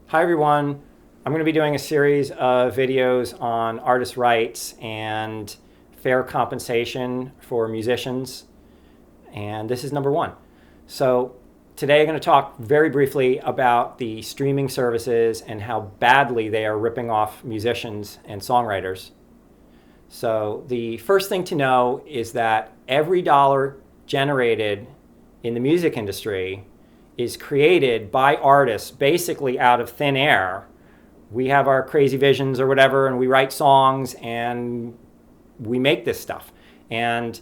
Hi everyone. I'm going to be doing a series of videos on artist rights and fair compensation for musicians, and this is number one. So today I'm going to talk very briefly about the streaming services and how badly they are ripping off musicians and songwriters. So the first thing to know is that every dollar generated in the music industry is created by artists basically out of thin air. We have our crazy visions or whatever, and we write songs and we make this stuff. And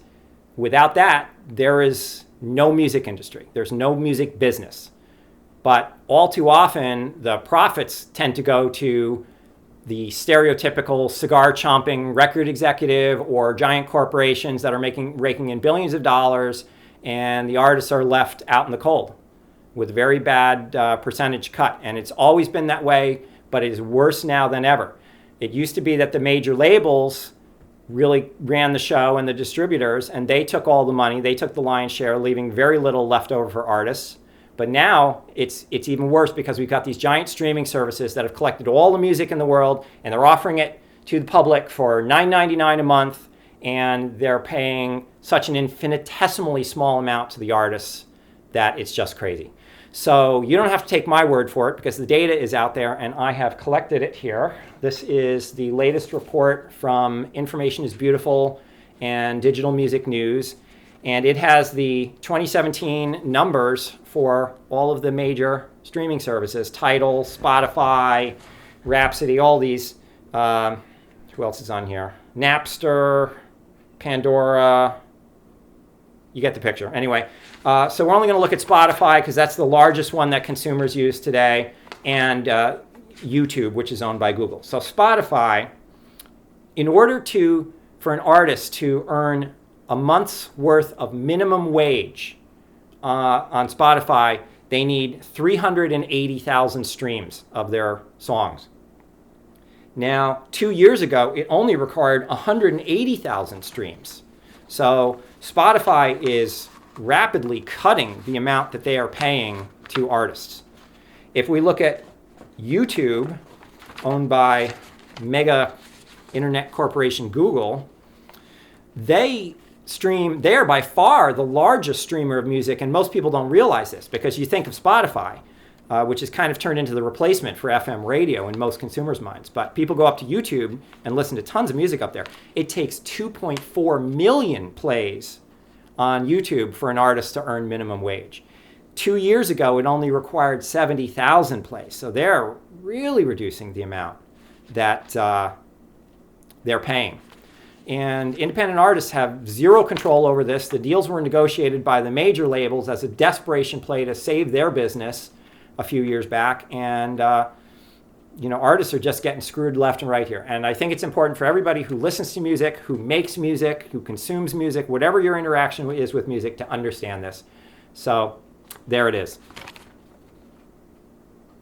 without that, there is no music industry. There's no music business. But all too often, the profits tend to go to the stereotypical cigar-chomping record executive or giant corporations that are raking in billions of dollars, and the artists are left out in the cold with a very bad percentage cut. And it's always been that way, but it is worse now than ever. It used to be that the major labels really ran the show and the distributors, and they took all the money, they took the lion's share, leaving very little left over for artists. But now it's even worse because we've got these giant streaming services that have collected all the music in the world, and they're offering it to the public for $9.99 a month, and they're paying such an infinitesimally small amount to the artists that it's just crazy. So you don't have to take my word for it because the data is out there and I have collected it here. This is the latest report from Information is Beautiful and Digital Music News. And it has the 2017 numbers for all of the major streaming services: Tidal, Spotify, Rhapsody, all these. Who else is on here? Napster, Pandora. You get the picture. Anyway, so we're only going to look at Spotify because that's the largest one that consumers use today, and YouTube, which is owned by Google. So Spotify, in order for an artist to earn a month's worth of minimum wage on Spotify, they need 380,000 streams of their songs. Now, 2 years ago, it only required 180,000 streams. So Spotify is rapidly cutting the amount that they are paying to artists. If we look at YouTube, owned by mega internet corporation Google, they are by far the largest streamer of music, and most people don't realize this because you think of Spotify, which has kind of turned into the replacement for FM radio in most consumers' minds. But people go up to YouTube and listen to tons of music up there. It takes 2.4 million plays on YouTube for an artist to earn minimum wage. 2 years ago, it only required 70,000 plays. So they're really reducing the amount that they're paying. And independent artists have zero control over this. The deals were negotiated by the major labels as a desperation play to save their business a few years back. And artists are just getting screwed left and right here. And I think it's important for everybody who listens to music, who makes music, who consumes music, whatever your interaction is with music, to understand this. So there it is.